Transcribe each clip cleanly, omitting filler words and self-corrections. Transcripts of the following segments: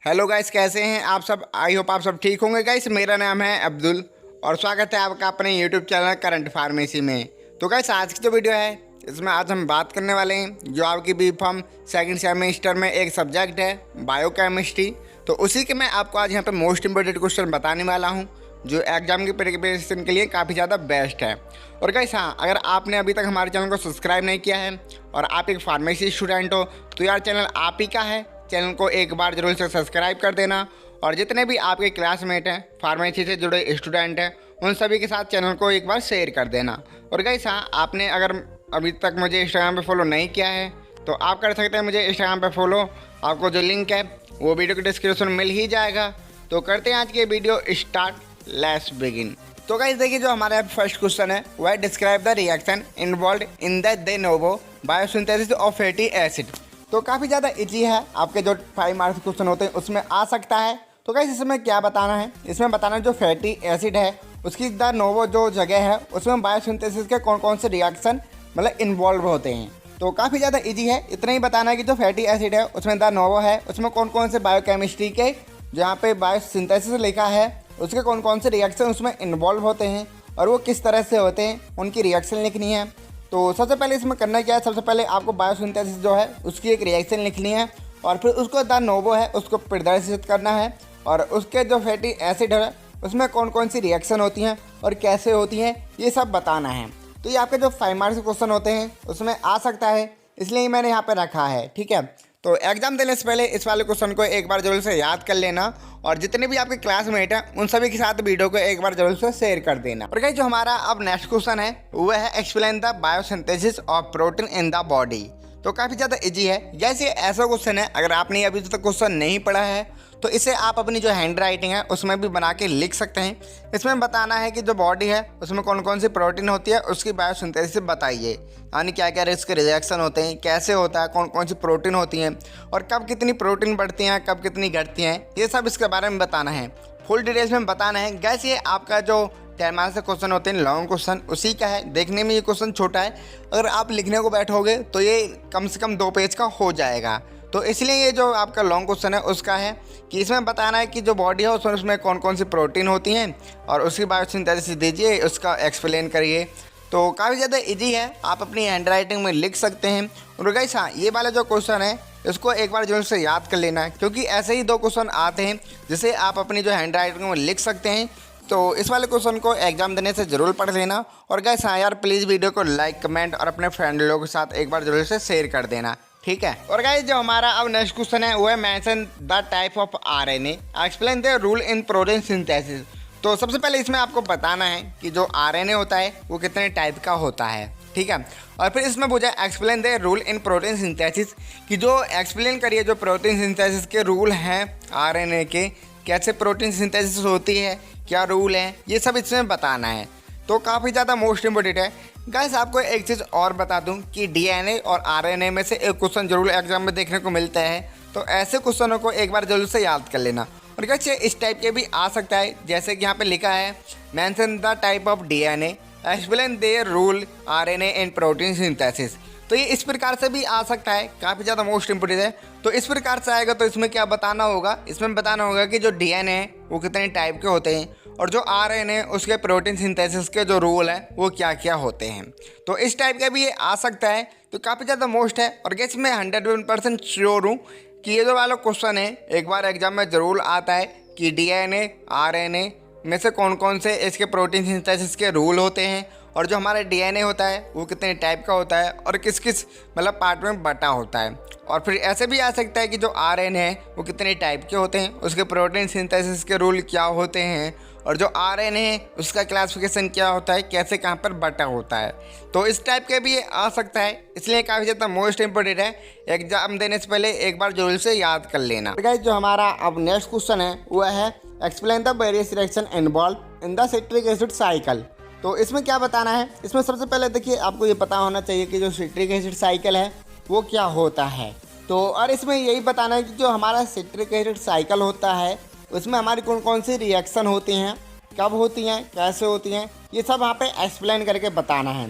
Hello guys, कैसे हैं आप सब। आई होप आप सब ठीक होंगे गाइस। मेरा नाम है अब्दुल और स्वागत है आपका अपने यूट्यूब चैनल करंट फार्मेसी में। तो गाइस, आज की जो वीडियो है इसमें आज हम बात करने वाले हैं जो आपकी बी फार्म सेकंड सेमेस्टर में एक सब्जेक्ट है बायोकेमिस्ट्री। तो उसी के मैं आपको आज यहाँ पे मोस्ट इंपॉर्टेंट क्वेश्चन बताने वाला हूँ जो एग्जाम की प्रिपरेशन के लिए काफ़ी ज़्यादा बेस्ट है। और गाइस हाँ, अगर आपने अभी तक हमारे चैनल को सब्सक्राइब नहीं किया है और आप एक फार्मेसी स्टूडेंट हो तो यार चैनल आप ही का है। चैनल को एक बार जरूर से सब्सक्राइब कर देना और जितने भी आपके क्लासमेट हैं फार्मेसी से जुड़े स्टूडेंट हैं उन सभी के साथ चैनल को एक बार शेयर कर देना। और गाइस हाँ, आपने अगर अभी तक मुझे इंस्टाग्राम पे फॉलो नहीं किया है तो आप कर सकते हैं मुझे इंस्टाग्राम पे फॉलो। आपको जो लिंक है वो वीडियो के डिस्क्रिप्शन में मिल ही जाएगा। तो करते हैं आज की वीडियो स्टार्ट, लेट्स बिगिन। तो गाइस देखिए, जो हमारा फर्स्ट क्वेश्चन है वह describe the reaction involve in the they novo biosynthesis of fatty acid. तो काफ़ी ज़्यादा इजी है, आपके जो 5 मार्क्स क्वेश्चन होते हैं उसमें आ सकता है। तो गाइस इसमें क्या बताना है, इसमें बताना है जो फैटी एसिड है उसकी द नोवो जो जगह है उसमें बायोसिंथेसिस के कौन कौन से रिएक्शन मतलब इन्वॉल्व होते हैं। तो काफ़ी ज़्यादा इजी है, इतना ही बताना है कि जो फैटी एसिड है उसमें द नोवो है उसमें कौन कौन से बायोकेमिस्ट्री के जहाँ पे बायोसिंथेसिस लिखा है उसके कौन कौन से रिएक्शन उसमें इन्वॉल्व होते हैं और वो किस तरह से होते हैं, उनकी रिएक्शन लिखनी है। तो सबसे पहले इसमें करना क्या है, सबसे पहले आपको बायोसिंथेसिस जो है उसकी एक रिएक्शन लिखनी है और फिर उसको द नोवो है उसको प्रदर्शित करना है और उसके जो फैटी एसिड है उसमें कौन कौन सी रिएक्शन होती हैं और कैसे होती हैं ये सब बताना है। तो ये आपके जो 5 मार्क्स क्वेश्चन होते हैं उसमें आ सकता है, इसलिए मैंने यहाँ पे रखा है। ठीक है, तो एग्जाम देने से पहले इस वाले क्वेश्चन को एक बार जरूर से याद कर लेना और जितने भी आपके क्लासमेट हैं उन सभी के साथ वीडियो को एक बार जरूर से शेयर कर देना। और गाइस जो हमारा अब नेक्स्ट क्वेश्चन है वो है explain the biosynthesis of protein in the body. तो काफ़ी ज़्यादा इजी है, जैसे ऐसा क्वेश्चन है अगर आपने अभी तक क्वेश्चन नहीं पढ़ा है तो इसे आप अपनी जो हैंड राइटिंग है उसमें भी बना के लिख सकते हैं। इसमें बताना है कि जो बॉडी है उसमें कौन कौन सी प्रोटीन होती है उसकी बायोसिंथेसिस बताइए, यानी क्या क्या इसके रिएक्शन होते हैं, कैसे होता है, कौन कौन सी प्रोटीन होती हैं और कब कितनी प्रोटीन बढ़ती हैं कब कितनी घटती हैं, ये सब इसके बारे में बताना है। फुल डिटेल्स में बताना है। गैस ये आपका जो 10 मार्क्स से क्वेश्चन होते हैं लॉन्ग क्वेश्चन उसी का है। देखने में ये क्वेश्चन छोटा है, अगर आप लिखने को बैठोगे तो ये कम से कम 2 पेज का हो जाएगा। तो इसलिए ये जो आपका लॉन्ग क्वेश्चन है उसका है कि इसमें बताना है कि जो बॉडी है उसमें कौन कौन सी प्रोटीन होती हैं और उसकी बायोसिंथेसिस दीजिए, उसका एक्सप्लेन करिए। तो काफ़ी ज़्यादा इजी है, आप अपनी हैंड राइटिंग में लिख सकते हैं। और गाइस हाँ, ये वाला जो क्वेश्चन है इसको एक बार जरूर से याद कर लेना है क्योंकि ऐसे ही 2 क्वेश्चन आते हैं जिसे आप अपनी जो हैंड राइटिंग में लिख सकते हैं। तो इस वाले क्वेश्चन को एग्जाम देने से ज़रूर पढ़ लेना। और गाइस हाँ यार, प्लीज़ वीडियो को लाइक कमेंट और अपने फ्रेंड लोगों के साथ एक बार जरूर से शेयर कर देना, ठीक है। और गाइस जो हमारा अब नेक्स्ट क्वेश्चन है वो है mention the type of RNA, explain the rule in protein synthesis. तो सबसे पहले इसमें आपको बताना है कि जो आरएनए होता है वो कितने टाइप का होता है, ठीक है। और फिर इसमें पूछा explain the rule in protein synthesis, कि जो एक्सप्लेन करिए जो प्रोटीन सिंथेसिस के रूल हैं आरएनए के, कैसे प्रोटीन सिंथेसिस होती है, क्या रूल है, ये सब इसमें बताना है। तो काफ़ी ज़्यादा मोस्ट इम्पोर्टेंट है। गाइस आपको एक चीज़ और बता दूं कि डीएनए और आरएनए में से एक क्वेश्चन जरूर एग्जाम में देखने को मिलता है, तो ऐसे क्वेश्चनों को एक बार जरूर से याद कर लेना। और गाइस इस टाइप के भी आ सकता है, जैसे कि यहाँ पे लिखा है mention the type of DNA, explain their rule RNA and protein synthesis. तो ये इस प्रकार से भी आ सकता है, काफ़ी ज़्यादा मोस्ट इम्पोर्टेंट है। तो इस प्रकार से आएगा तो इसमें क्या बताना होगा, इसमें बताना होगा कि जो डीएनए है वो कितने टाइप के होते हैं और जो आरएनए उसके प्रोटीन सिंथेसिस के जो रूल हैं वो क्या क्या होते हैं। तो इस टाइप का भी ये आ सकता है, तो काफ़ी ज़्यादा मोस्ट है। और गैस मैं 101% श्योर हूँ कि ये जो वाला क्वेश्चन है एक बार एग्जाम में ज़रूर आता है कि डीएनए आरएनए में से कौन कौन से इसके प्रोटीन सिंथेसिस के रूल होते हैं और जो हमारा डीएनए होता है वो कितने टाइप का होता है और किस किस मतलब पार्ट में बटा होता है। और फिर ऐसे भी आ सकता है कि जो आरएनए है वो कितने टाइप के होते हैं, उसके प्रोटीन सिंथेसिस के रूल क्या होते हैं और जो आरएनए है उसका क्लासिफिकेशन क्या होता है, कैसे कहाँ पर बटा होता है। तो इस टाइप के भी ये आ सकता है, इसलिए काफ़ी ज़्यादा मोस्ट इंपॉर्टेंट है, एग्जाम देने से पहले एक बार जरूर से याद कर लेना। गाइस जो हमारा अब नेक्स्ट क्वेश्चन है वो है explain the various reaction involve in the citric acid cycle. तो इसमें क्या बताना है, इसमें सबसे पहले देखिए आपको ये पता होना चाहिए कि जो सिट्रिक एसिड साइकिल है वो क्या होता है। तो और इसमें यही बताना है कि जो हमारा सिट्रिक एसिड साइकिल होता है उसमें हमारी कौन कौन सी रिएक्शन होती हैं, कब होती हैं, कैसे होती हैं, ये सब वहाँ पे एक्सप्लेन करके बताना है।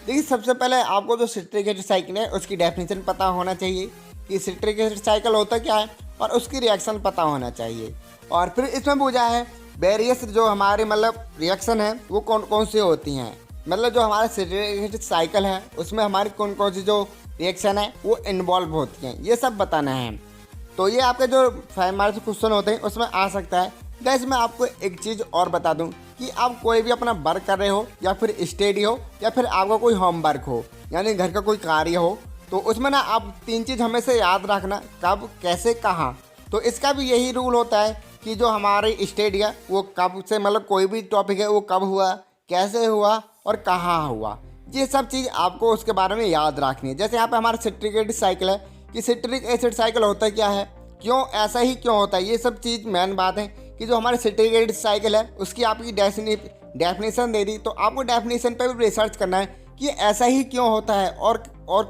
देखिए सबसे पहले आपको जो सिट्रिक एसिड साइकिल है उसकी डेफिनेशन पता होना चाहिए कि सिट्रिक एसिड साइकिल होता क्या है। और उसकी रिएक्शन पता होना चाहिए। और फिर इसमें पूछा है वेरियस जो हमारे मतलब रिएक्शन है वो कौन कौन सी होती हैं, मतलब जो हमारा सेटेलाइट साइकिल है उसमें हमारी कौन कौन सी जो रिएक्शन है वो इन्वॉल्व होती हैं, ये सब बताना है। तो ये आपके जो 5 मार्क्स क्वेश्चन होते हैं उसमें आ सकता है। गाइस मैं आपको एक चीज़ और बता दूं कि आप कोई भी अपना वर्क कर रहे हो या फिर स्टडी हो या फिर आपका कोई होमवर्क हो यानी घर का कोई कार्य हो, तो उसमें ना आप 3 चीज़ हमेशा याद रखना, कब, कैसे, कहाँ। तो इसका भी यही रूल होता है कि जो हमारी स्टडी है वो कब से मतलब कोई भी टॉपिक है वो कब हुआ, कैसे हुआ और कहाँ हुआ, ये सब चीज़ आपको उसके बारे में याद रखनी है। जैसे यहाँ पे हमारा सिट्रिक साइकिल है कि सिट्रिक एसिड साइकिल होता है क्या है, क्यों ऐसा ही क्यों होता है, ये सब चीज़ मेन बात है कि जो हमारे सिट्रिक साइकिल है उसकी आपकी डेफिनेशन दे दी, तो आपको डेफिनेशन पे भी रिसर्च करना है कि ऐसा ही क्यों होता है और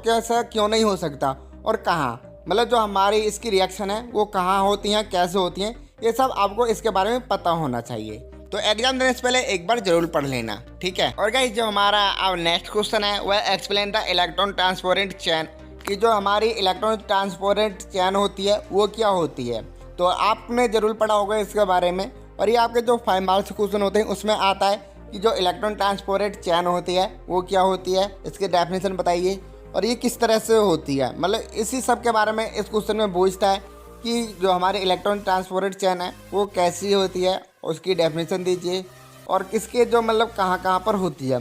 कैसा क्यों नहीं हो सकता और कहाँ, मतलब जो हमारी इसकी रिएक्शन है वो कहाँ होती हैं, कैसे होती हैं, ये सब आपको इसके बारे में पता होना चाहिए। तो एग्जाम देने से पहले एक बार जरूर पढ़ लेना, ठीक है। और गाइस जो हमारा अब नेक्स्ट क्वेश्चन है वह एक्सप्लेन द इलेक्ट्रॉन ट्रांसपोरेंट चैन, कि जो हमारी इलेक्ट्रॉन ट्रांसपोरेंट चैन होती है वो क्या होती है। तो आपने ज़रूर पढ़ा होगा इसके बारे में, और ये आपके जो 5 मार्क्स क्वेश्चन होते हैं उसमें आता है कि जो इलेक्ट्रॉन ट्रांसपोरेंट चैन होती है वो क्या होती है, इसके डेफिनेशन बताइए और ये किस तरह से होती है। मतलब इसी सब के बारे में इस क्वेश्चन में पूछता है कि जो हमारी इलेक्ट्रॉन ट्रांसपोरेंट चैन है वो कैसी होती है, उसकी डेफिनेशन दीजिए और किसके जो मतलब कहाँ कहाँ पर होती है।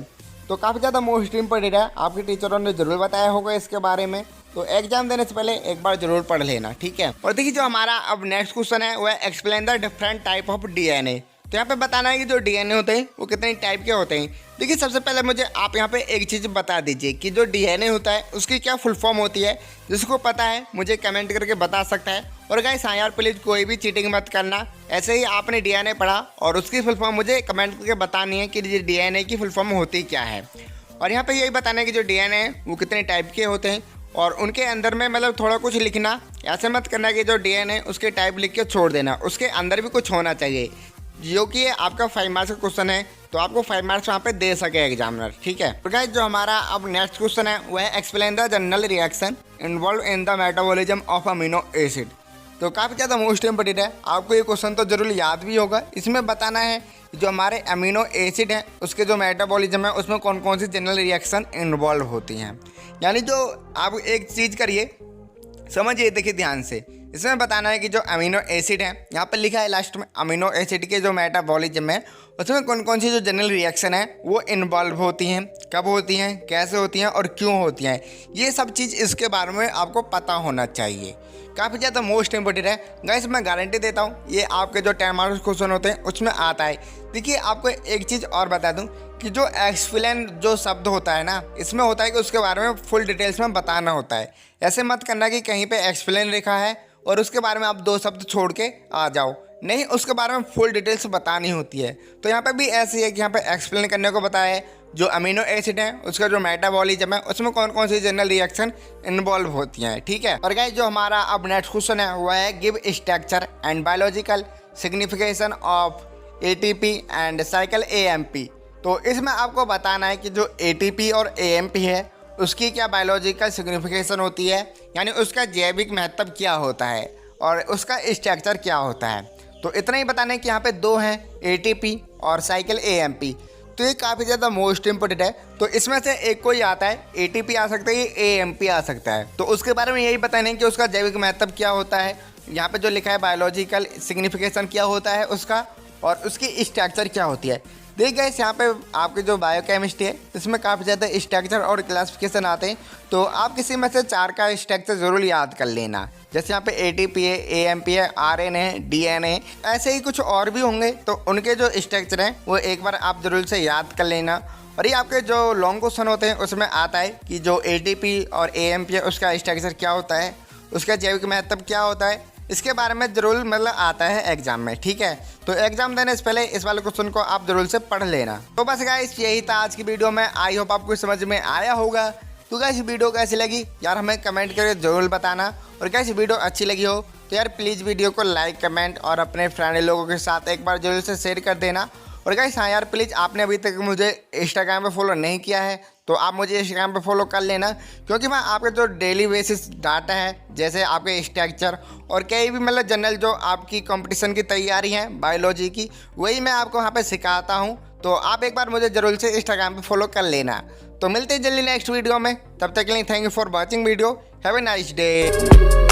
तो काफ़ी ज़्यादा मोस्ट इम्पोर्टेंट है, आपके टीचरों ने ज़रूर बताया होगा इसके बारे में, तो एग्जाम देने से पहले एक बार जरूर पढ़ लेना, ठीक है। और देखिए जो हमारा अब नेक्स्ट क्वेश्चन है वह explain the different type of DNA. तो यहाँ पे बताना है कि जो डीएनए होते हैं वो कितने टाइप के होते हैं। देखिए सबसे पहले मुझे आप यहाँ पे एक चीज़ बता दीजिए कि जो डीएनए होता है उसकी क्या फुल फॉर्म होती है, जिसको पता है मुझे कमेंट करके बता सकता है। और गाइस हाँ यार प्लीज़ कोई भी चीटिंग मत करना, ऐसे ही आपने डीएनए पढ़ा और उसकी फुल फॉर्म मुझे कमेंट करके बतानी है कि डीएनए की फुल फॉर्म होती क्या है। और यहाँ पे यही बताना है कि जो डीएनए है वो कितने टाइप के होते हैं और उनके अंदर में मतलब थोड़ा कुछ लिखना, ऐसे मत करना कि जो डीएनए उसके टाइप लिख के छोड़ देना, उसके अंदर भी कुछ होना चाहिए, जो कि आपका 5 मार्क्स का क्वेश्चन है तो आपको 5 मार्क्स वहाँ पे दे सके एग्जामिनर, ठीक है। तो गाइस जो हमारा अब नेक्स्ट क्वेश्चन है वह explain the general reaction involve in the metabolism of amino acid. तो काफ़ी ज़्यादा मोस्ट इम्पोर्टेंट है, आपको ये क्वेश्चन तो जरूर याद भी होगा। इसमें बताना है जो हमारे अमीनो एसिड हैं उसके जो मेटाबॉलिज्म है उसमें कौन कौन सी जनरल रिएक्शन इन्वॉल्व होती हैं। यानी जो आप एक चीज़ करिए, समझिए, देखिए ध्यान से, इसमें बताना है कि जो अमीनो एसिड है, यहाँ पर लिखा है लास्ट में अमीनो एसिड के जो मेटाबॉलिज्म है उसमें कौन कौन सी जो जनरल रिएक्शन है वो इन्वॉल्व होती हैं, कब होती हैं, कैसे होती हैं और क्यों होती हैं, ये सब चीज़ इसके बारे में आपको पता होना चाहिए। काफ़ी ज़्यादा मोस्ट इंपॉर्टेंट है गाइस, मैं गारंटी देता हूँ ये आपके जो 10 मार्क्स क्वेश्चन होते हैं उसमें आता है। देखिए आपको एक चीज़ और बता दूँ कि जो एक्सप्लेन जो शब्द होता है ना, इसमें होता है कि उसके बारे में फुल डिटेल्स में बताना होता है। ऐसे मत करना कि कहीं पे एक्सप्लेन लिखा है और उसके बारे में आप 2 शब्द छोड़ के आ जाओ, नहीं, उसके बारे में फुल डिटेल्स बतानी होती है। तो यहाँ पे भी ऐसे ही है कि यहाँ पे एक्सप्लेन करने को बताया है जो अमीनो एसिड है उसका जो मेटाबॉलिज्म है उसमें कौन कौन सी जनरल रिएक्शन इन्वॉल्व होती हैं, ठीक है। और गाइस जो हमारा अब नेक्स्ट क्वेश्चन है वह है give structure and biological signification of ATP and cycle AMP. तो इसमें आपको बताना है कि जो एटीपी और एएमपी है उसकी क्या बायोलॉजिकल सिग्निफिकेशन होती है, यानी उसका जैविक महत्व क्या होता है और उसका स्ट्रक्चर क्या होता है। तो इतना ही बताना है कि यहाँ पे 2 हैं, एटीपी और साइकिल एएमपी। तो ये काफ़ी ज़्यादा मोस्ट इंपॉर्टेंट है, तो इसमें से एक कोई आता है, एटीपी आ सकता है, एएमपी आ सकता है। तो उसके बारे में यही बताना है कि उसका जैविक महत्व क्या होता है, यहाँ पे जो लिखा है बायोलॉजिकल सिग्निफिकेशन क्या होता है उसका, और उसकी स्ट्रक्चर क्या होती है। देखिए गाइस यहाँ पे आपकी जो बायोकेमिस्ट्री है इसमें काफ़ी ज़्यादा स्ट्रक्चर और क्लासिफिकेशन आते हैं, तो आप किसी में से 4 का स्ट्रक्चर ज़रूर याद कर लेना। जैसे यहाँ पे एटीपी है, एएमपी है, आरएनए है, डीएनए, ऐसे ही कुछ और भी होंगे, तो उनके जो स्ट्रक्चर हैं वो एक बार आप ज़रूर से याद कर लेना। और ये आपके जो लॉन्ग क्वेश्चन होते हैं उसमें आता है कि जो एटीपी और एएमपी है उसका स्ट्रक्चर क्या होता है, उसका जैविक महत्व क्या होता है, इसके बारे में जरूर मतलब आता है एग्जाम में, ठीक है। तो एग्जाम देने से पहले इस वाले क्वेश्चन को आप जरूर से पढ़ लेना। तो बस गाइस यही था आज की वीडियो में, आई होप आपको समझ में आया होगा। तो गाइस वीडियो कैसी लगी यार हमें कमेंट करके जरूर बताना, और गाइस वीडियो अच्छी लगी हो तो यार प्लीज़ वीडियो को लाइक, कमेंट और अपने फ्रेंड लोगों के साथ एक बार जरूर से शेयर कर देना। और गाइस हाँ यार प्लीज़ आपने अभी तक मुझे इंस्टाग्राम पे फॉलो नहीं किया है तो आप मुझे इंस्टाग्राम पे फॉलो कर लेना, क्योंकि मैं आपके जो डेली बेसिस डाटा है, जैसे आपके स्ट्रक्चर और कई भी मतलब जनरल जो आपकी कंपटीशन की तैयारी है बायोलॉजी की, वही मैं आपको वहाँ पे सिखाता हूँ। तो आप एक बार मुझे ज़रूर से इंस्टाग्राम पे फॉलो कर लेना। तो मिलते हैं जल्दी नेक्स्ट वीडियो में, तब तक के लिए thank you for watching video. Have a nice day.